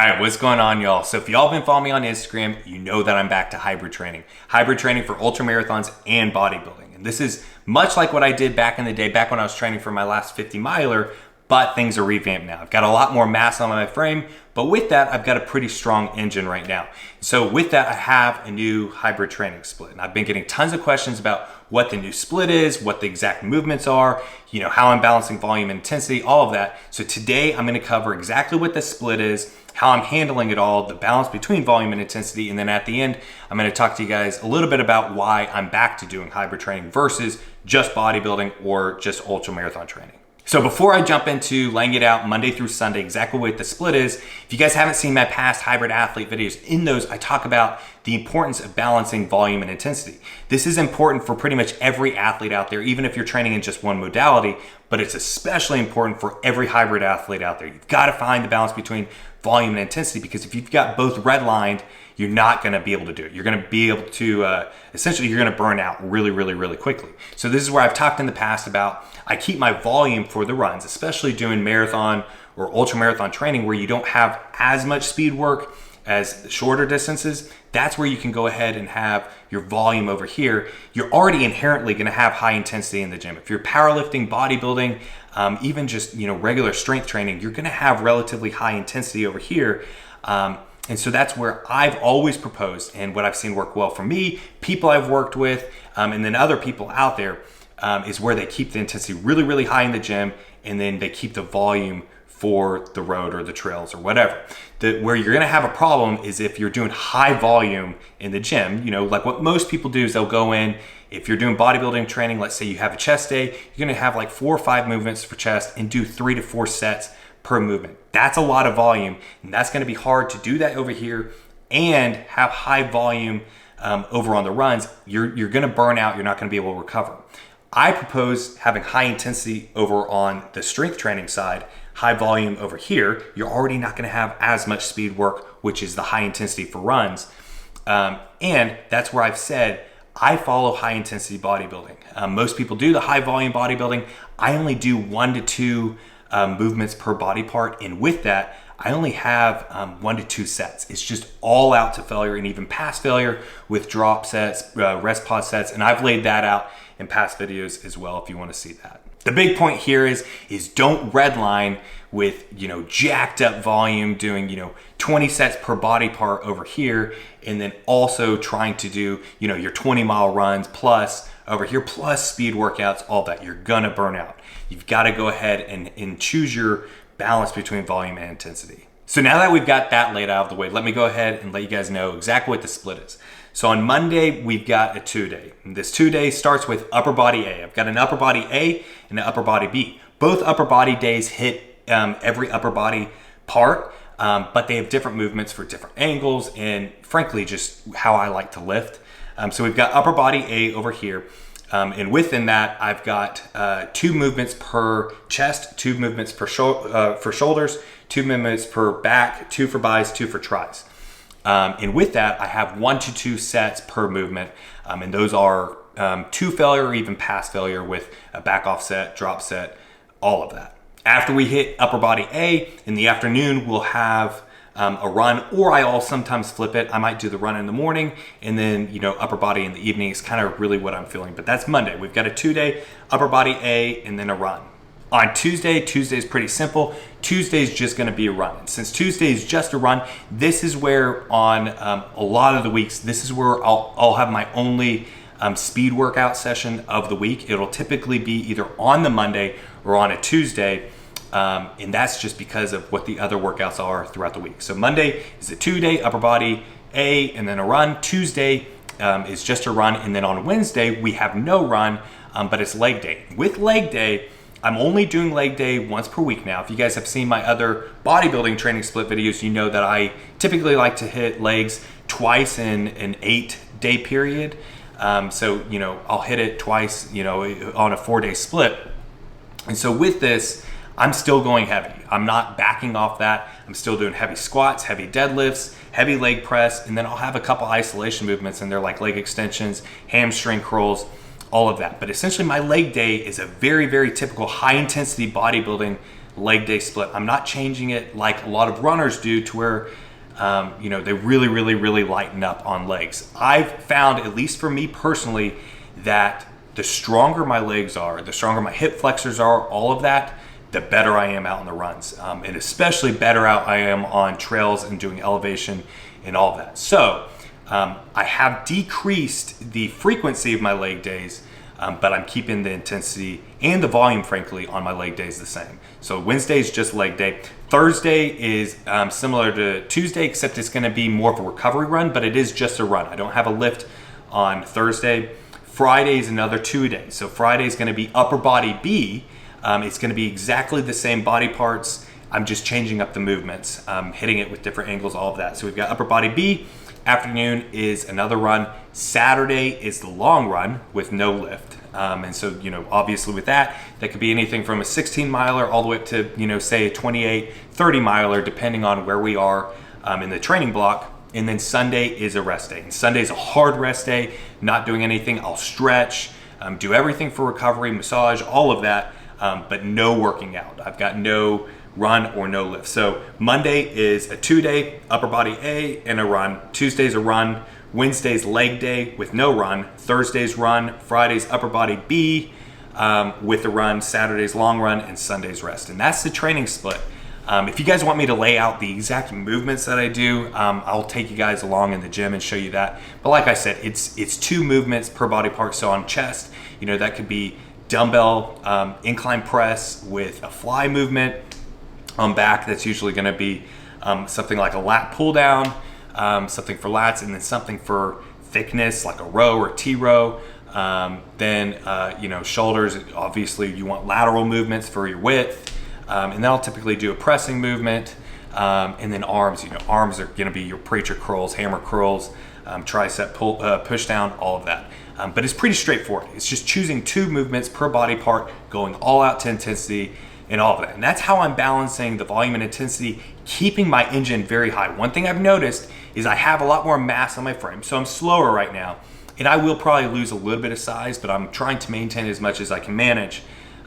right, what's going on, y'all? So if y'all been following me on Instagram, you know that I'm back to hybrid training. Hybrid training for ultramarathons and bodybuilding. And this is much like what I did back in the day, back when I was training for my last 50 miler, but things are revamped now. I've got a lot more mass on my frame, but with that, I've got a pretty strong engine right now. So with that, I have a new hybrid training split. And I've been getting tons of questions about what the new split is, what the exact movements are, how I'm balancing volume and intensity, all of that. So today I'm gonna cover exactly what the split is, how I'm handling it all, the balance between volume and intensity, and then at the end, I'm gonna talk to you guys a little bit about why I'm back to doing hybrid training versus just bodybuilding or just ultramarathon training. So before I jump into laying it out Monday through Sunday, exactly what the split is, if you guys haven't seen my past hybrid athlete videos, in those I talk about the importance of balancing volume and intensity. This is important for pretty much every athlete out there, even if you're training in just one modality, but it's especially important for every hybrid athlete out there. You've got to find the balance between volume and intensity, because if you've got both redlined, you're not going to be able to do it. You're going to be able to, essentially, you're going to burn out really quickly. So this is where I've talked in the past about, I keep my volume for the runs, especially doing marathon or ultramarathon training where you don't have as much speed work as shorter distances. That's where you can go ahead and have your volume over here. You're already inherently going to have high intensity in the gym. If you're powerlifting, bodybuilding, even just regular strength training, you're going to have relatively high intensity over here. And so that's where I've always proposed, and what I've seen work well for me, people I've worked with, and then other people out there, is where they keep the intensity really high in the gym, and then they keep the volume for the road or the trails or whatever. Where you're gonna have a problem is if you're doing high volume in the gym, like what most people do is they'll go in, if you're doing bodybuilding training, let's say you have a chest day, you're gonna have like 4 or 5 movements for chest and do 3 to 4 sets per movement. That's a lot of volume, and that's gonna be hard to do that over here and have high volume over on the runs. You're gonna burn out, you're not gonna be able to recover. I propose having high intensity over on the strength training side, high volume over here. You're already not gonna have as much speed work, which is the high intensity for runs. And that's where I've said, I follow high intensity bodybuilding. Most people do the high volume bodybuilding. I only do 1 to 2 movements per body part, and with that I only have 1 to 2 sets. It's just all out to failure, and even past failure with drop sets, rest pause sets, and I've laid that out in past videos as well if you want to see that. The big point here is don't redline with jacked up volume, doing 20 sets per body part over here, and then also trying to do your 20-mile runs plus over here, plus speed workouts, all that. You're gonna burn out. You've got to go ahead and choose your balance between volume and intensity. So now that we've got that laid out of the way, let me go ahead and let you guys know exactly what the split is. So on Monday, we've got a 2-day. And this 2-day starts with upper body A. I've got an upper body A and an upper body B. Both upper body days hit every upper body part, but they have different movements for different angles and frankly, just how I like to lift. So we've got upper body A over here. And within that, I've got 2 movements per chest, 2 movements for shoulders, 2 movements per back, 2 for bis, 2 for tris. And with that, I have 1 to 2 sets per movement. And those are 2 failure or even past failure with a back off set, drop set, all of that. After we hit upper body A, in the afternoon, we'll have a run, or I'll sometimes flip it. I might do the run in the morning and then, upper body in the evening is kind of really what I'm feeling. But that's Monday. We've got a 2-day upper body A and then a run. On Tuesday is pretty simple. Tuesday is just gonna be a run. And since Tuesday is just a run, this is where on a lot of the weeks, this is where I'll have my only speed workout session of the week. It'll typically be either on the Monday or on a Tuesday. And that's just because of what the other workouts are throughout the week. So Monday is a 2-day upper body A and then a run. Tuesday is just a run. And then on Wednesday, we have no run, but it's leg day. With leg day, I'm only doing leg day once per week now. If you guys have seen my other bodybuilding training split videos, you know that I typically like to hit legs twice in an 8-day period. So, I'll hit it twice, on a 4-day split. And so with this, I'm still going heavy. I'm not backing off that. I'm still doing heavy squats, heavy deadlifts, heavy leg press, and then I'll have a couple isolation movements in there like leg extensions, hamstring curls, all of that. But essentially my leg day is a very typical high intensity bodybuilding leg day split. I'm not changing it like a lot of runners do to where they really lighten up on legs. I've found, at least for me personally, that the stronger my legs are, the stronger my hip flexors are, all of that, the better I am out in the runs. And especially better out I am on trails and doing elevation and all of that. So I have decreased the frequency of my leg days, but I'm keeping the intensity and the volume, frankly, on my leg days the same. So Wednesday is just leg day. Thursday is similar to Tuesday, except it's going to be more of a recovery run, but it is just a run. I don't have a lift on Thursday. Friday is another 2 days. So Friday is going to be upper body B. It's going to be exactly the same body parts. I'm just changing up the movements, hitting it with different angles, all of that. So we've got upper body B. Afternoon is another run. Saturday is the long run with no lift. And so, obviously with that could be anything from a 16 miler all the way up to, say a 28, 30 miler, depending on where we are in the training block. And then Sunday is a rest day. And Sunday is a hard rest day, not doing anything. I'll stretch, do everything for recovery, massage, all of that, but no working out. I've got no run or no lift. So Monday is a 2-day upper body A and a run. Tuesday's a run. Wednesday's leg day with no run. Thursday's run. Friday's upper body B with a run. Saturday's long run, and Sunday's rest. And that's the training split. If you guys want me to lay out the exact movements that I do, I'll take you guys along in the gym and show you that. But like I said, it's 2 movements per body part. So on chest, that could be dumbbell incline press with a fly movement. On back, that's usually going to be something like a lat pull down, something for lats, and then something for thickness like a row or T row. Then shoulders, obviously you want lateral movements for your width, and then I'll typically do a pressing movement. And then arms, arms are going to be your preacher curls, hammer curls, tricep pull, push down, all of that. But it's pretty straightforward. It's just choosing 2 movements per body part, going all out to intensity, and all of that. And that's how I'm balancing the volume and intensity, keeping my engine very high. One thing I've noticed is I have a lot more mass on my frame, so I'm slower right now. And I will probably lose a little bit of size, but I'm trying to maintain as much as I can manage.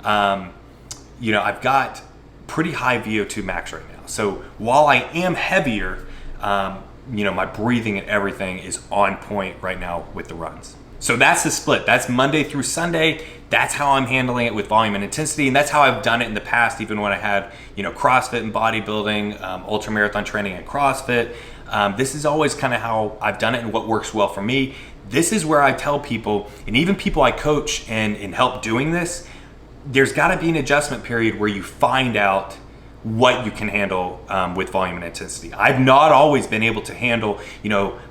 I've got pretty high VO2 max right now. So while I am heavier, my breathing and everything is on point right now with the runs. So that's the split. That's Monday through Sunday. That's how I'm handling it with volume and intensity. And that's how I've done it in the past, even when I had, CrossFit and bodybuilding, ultramarathon training and CrossFit. This is always kind of how I've done it and what works well for me. This is where I tell people, and even people I coach and help doing this, there's got to be an adjustment period where you find out what you can handle with volume and intensity. I've not always been able to handle,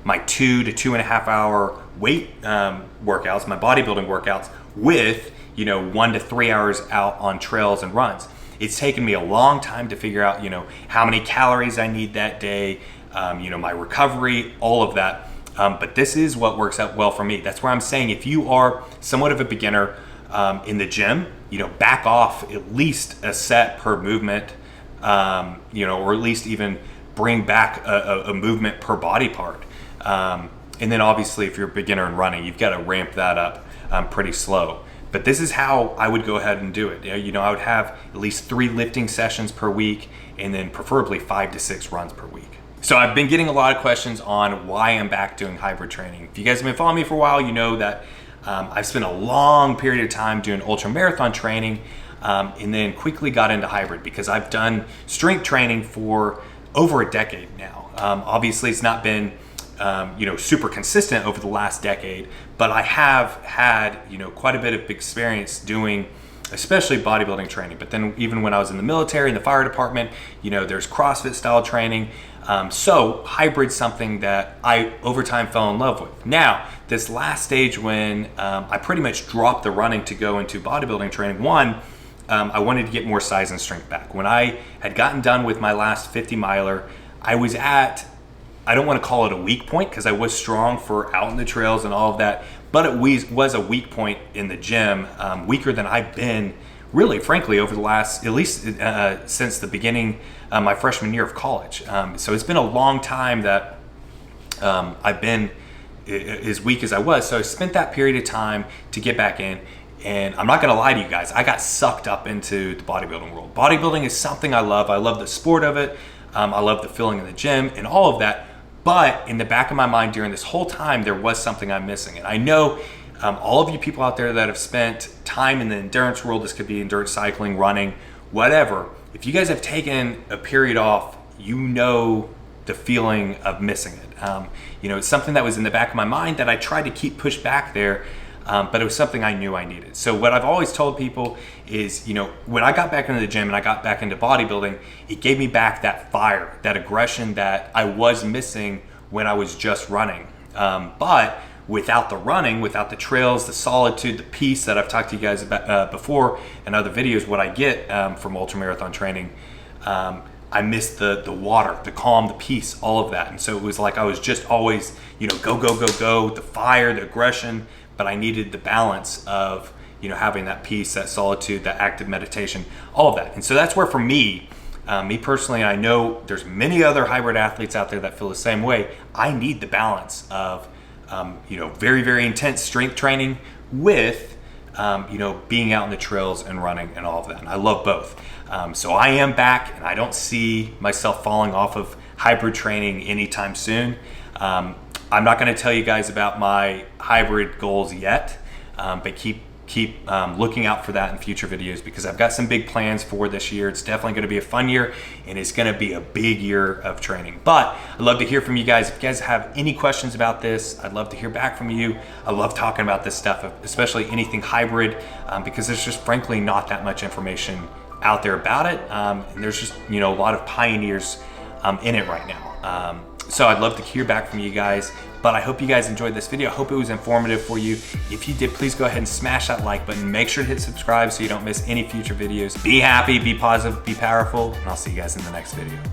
my 2 to 2.5 hour weight workouts, my bodybuilding workouts with, 1 to 3 hours out on trails and runs. It's taken me a long time to figure out, how many calories I need that day, my recovery, all of that. But this is what works out well for me. That's where I'm saying if you are somewhat of a beginner in the gym, back off at least a set per movement, or at least even bring back a movement per body part. And then obviously if you're a beginner in running, you've got to ramp that up pretty slow. But this is how I would go ahead and do it. I would have at least 3 lifting sessions per week, and then preferably 5 to 6 runs per week. So I've been getting a lot of questions on why I'm back doing hybrid training. If you guys have been following me for a while, you know that I've spent a long period of time doing ultramarathon training, and then quickly got into hybrid because I've done strength training for over a decade now. Obviously it's not been super consistent over the last decade, but I have had quite a bit of experience doing especially bodybuilding training. But then even when I was in the military, in the fire department, there's CrossFit style training. So hybrid's something that I over time fell in love with. Now, this last stage when I pretty much dropped the running to go into bodybuilding training, I wanted to get more size and strength back. When I had gotten done with my last 50 miler, I was at, I don't want to call it a weak point because I was strong for out in the trails and all of that, but it was a weak point in the gym, weaker than I've been really, frankly, over the last, at least since the beginning my freshman year of college. So it's been a long time that I've been as weak as I was. So I spent that period of time to get back in. And I'm not gonna lie to you guys, I got sucked up into the bodybuilding world. Bodybuilding is something I love. I love the sport of it. I love the feeling in the gym and all of that. But in the back of my mind during this whole time, there was something I'm missing. And I know all of you people out there that have spent time in the endurance world, this could be endurance cycling, running, whatever. If you guys have taken a period off, you know the feeling of missing it. It's something that was in the back of my mind that I tried to keep pushed back there. But it was something I knew I needed. So what I've always told people is, when I got back into the gym and I got back into bodybuilding, it gave me back that fire, that aggression that I was missing when I was just running. But without the running, without the trails, the solitude, the peace that I've talked to you guys about before in other videos, what I get from ultramarathon training, I missed the water, the calm, the peace, all of that. And so it was like I was just always, go, go, go, go, the fire, the aggression, but I needed the balance of, having that peace, that solitude, that active meditation, all of that. And so that's where for me personally, and I know there's many other hybrid athletes out there that feel the same way, I need the balance of, very, very intense strength training with, being out in the trails and running and all of that. And I love both. So I am back, and I don't see myself falling off of hybrid training anytime soon. I'm not going to tell you guys about my hybrid goals yet, but keep looking out for that in future videos, because I've got some big plans for this year. It's definitely going to be a fun year, and it's going to be a big year of training. But I'd love to hear from you guys. If you guys have any questions about this, I'd love to hear back from you. I love talking about this stuff, especially anything hybrid, because there's just frankly not that much information out there about it. And there's just, a lot of pioneers in it right now. So I'd love to hear back from you guys, but I hope you guys enjoyed this video. I hope it was informative for you. If you did, please go ahead and smash that like button. Make sure to hit subscribe so you don't miss any future videos. Be happy, be positive, be powerful, and I'll see you guys in the next video.